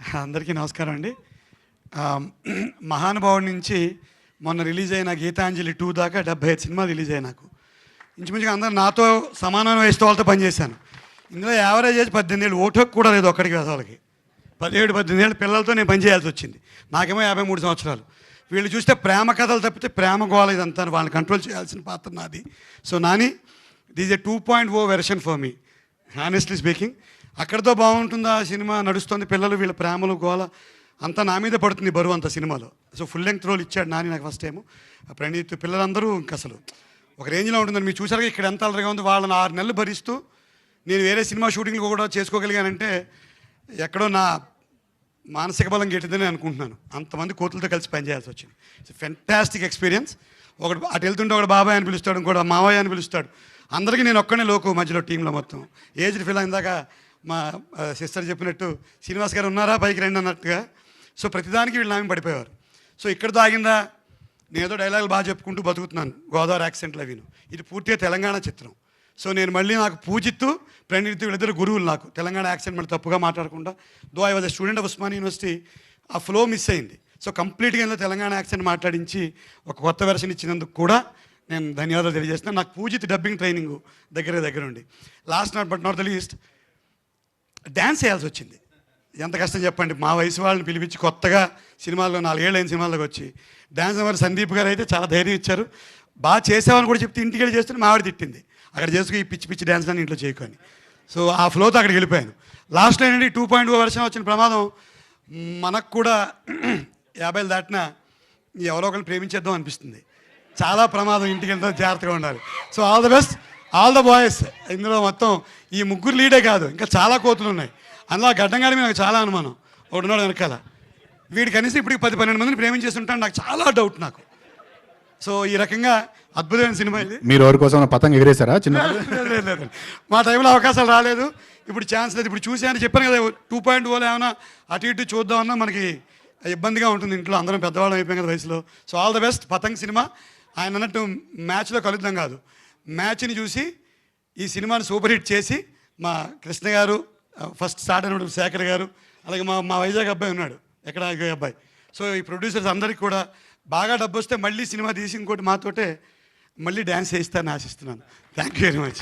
అందరికీ నమస్కారం అండి. మహానుభావుడి నుంచి మొన్న రిలీజ్ అయిన గీతాంజలి 2 దాకా 75 సినిమాలు రిలీజ్ అయ్యాయి. నాకు ఇంచుమించుగా అందరూ నాతో సమానమైన వయసు వాళ్ళతో పనిచేశాను. ఇందులో యావరేజ్ ఏజ్ 18 ఏళ్ళు, ఓటుకు కూడా లేదు ఒక్కడికి. వాళ్ళకి 17-18 ఏళ్ళ పిల్లలతో నేను పనిచేయాల్సి వచ్చింది. నాకేమో 53 సంవత్సరాలు. వీళ్ళు చూస్తే ప్రేమ కథలు తప్పితే ప్రేమ గోళ ఇదంతా వాళ్ళని కంట్రోల్ చేయాల్సిన పాత్ర నాది. So Nani, this A 2.0 version for me, honestly speaking. అక్కడితో బాగుంటుందా సినిమా, నడుస్తుంది, పిల్లలు వీళ్ళ ప్రేమలు గోల అంతా నా మీద పడుతుంది బరువు అంత సినిమాలో. సో ఫుల్ లెంగ్త్ రోల్ ఇచ్చాడు నాని నాకు ఫస్ట్ టైము. ప్రణీత్, పిల్లలందరూ ఇంక అసలు ఒక రేంజ్లో ఉంటుందని మీరు చూసారుగా. ఇక్కడ ఎంత అలరిగా ఉంది. వాళ్ళని 6 నెలలు భరిస్తూ నేను వేరే సినిమా షూటింగ్లు కూడా చేసుకోగలిగానంటే ఎక్కడో నా మానసిక బలం గెట్టిందని అనుకుంటున్నాను. అంతమంది కోతులతో కలిసి పనిచేయాల్సి వచ్చింది. It's fantastic experience. ఒకటి అటు వెళ్తుంటే ఒకటి బాబాయ్ అని పిలుస్తాడు, ఇంకోటి మావయ్య అని పిలుస్తాడు. అందరికీ నేను ఒక్కనే లోకు మధ్యలో టీంలో మొత్తం ఏజ్డ్ ఫీల్ ఇందాక మా సిస్టర్ చెప్పినట్టు శ్రీనివాస్ గారు ఉన్నారా పైకి రండి అన్నట్టుగా. సో ప్రతిదానికి వీళ్ళు నామి పడిపోయేవారు. సో ఇక్కడితో ఆగిందా, నేనేదో డైలాగులు బాగా చెప్పుకుంటూ బతుకుతున్నాను గోదావరి యాక్సెంట్లో విను. ఇది పూర్తిగా తెలంగాణ చిత్రం. సో నేను మళ్ళీ నాకు పూజిత్తు ప్రణీత్ వీళ్ళిద్దరు గురువులు నాకు. తెలంగాణ యాక్సెంట్ మళ్ళీ తప్పుగా మాట్లాడకుండా. Though I was a student of Osmania university, ఆ ఫ్లో మిస్ అయింది. సో కంప్లీట్గా ఇందులో తెలంగాణ యాక్సెంట్ మాట్లాడించి ఒక కొత్త వెర్షన్ ఇచ్చినందుకు కూడా నేను ధన్యవాదాలు తెలియజేస్తున్నాను. నాకు పూజిత్ డబ్బింగ్ ట్రైనింగ్ దగ్గర ఉండి. Last but not the least dance చేయాల్సి వచ్చింది. ఎంత కష్టం చెప్పండి. మా వయసు వాళ్ళని పిలిపించి కొత్తగా సినిమాల్లో 4 ఏళ్ళైన సినిమాల్లోకి వచ్చి డ్యాన్స్ మరి సందీప్ గారు అయితే చాలా ధైర్యం ఇచ్చారు. బాగా చేసేవాళ్ళని కూడా చెప్తే ఇంటికి వెళ్ళి చేస్తుంటే మావిడ తిట్టింది, అక్కడ చేసుకుని ఈ పిచ్చి పిచ్చి డ్యాన్స్ అని ఇంట్లో చేయకొని. సో ఆ ఫ్లోతో అక్కడికి వెళ్ళిపోయాను. లాస్ట్లో ఏంటంటే 2.0 వెర్షన్ వచ్చిన ప్రమాదం మనకు కూడా 50 దాటినా ఎవరో ఒకరిని ప్రేమించేద్దాం అనిపిస్తుంది. చాలా ప్రమాదం. ఇంటికి వెళ్తే జాగ్రత్తగా ఉండాలి. So all the best, all the boys. ఇందులో మొత్తం ఈ ముగ్గురు లీడే కాదు, ఇంకా చాలా కోతులు ఉన్నాయి. అందులో గడ్డంగాడి మీద నాకు చాలా అనుమానం. ఒకడున్నాడు వెనకాల. వీడి కనీసం ఇప్పటికి 10-12 మందిని ప్రేమించేస్తుంటాను. నాకు చాలా డౌట్ నాకు. సో ఈ రకంగా అద్భుతమైన సినిమా ఇది. మీరు ఎవరి కోసం పతంగ ఎగిరేశారా? చిన్న లేదు, మా టైంలో అవకాశాలు రాలేదు. ఇప్పుడు ఛాన్స్ లేదు. ఇప్పుడు చూసాను, చెప్పాను కదా 2.0 ఏమైనా అటు ఇటు చూద్దామన్నా మనకి ఇబ్బందిగా ఉంటుంది. ఇంట్లో అందరం పెద్దవాళ్ళం అయిపోయాం కదా వయసులో. So all the best. Patang సినిమా ఆయన అన్నట్టు మ్యాచ్లో కలుద్దాం కాదు, మ్యాచ్ని చూసి ఈ సినిమాని సూపర్ హిట్ చేసి మా కృష్ణ గారు, ఫస్ట్ స్టార్ట్ అయినప్పుడు శేఖర్ గారు, అలాగే మా వైజాగ్ అబ్బాయి ఉన్నాడు, ఎక్కడ అబ్బాయి. సో ఈ ప్రొడ్యూసర్స్ అందరికీ కూడా బాగా డబ్బు వస్తే మళ్ళీ సినిమా తీసి ఇంకోటి మాతోటే మళ్ళీ డ్యాన్స్ చేయిస్తానని ఆశిస్తున్నాను. Thank you very much.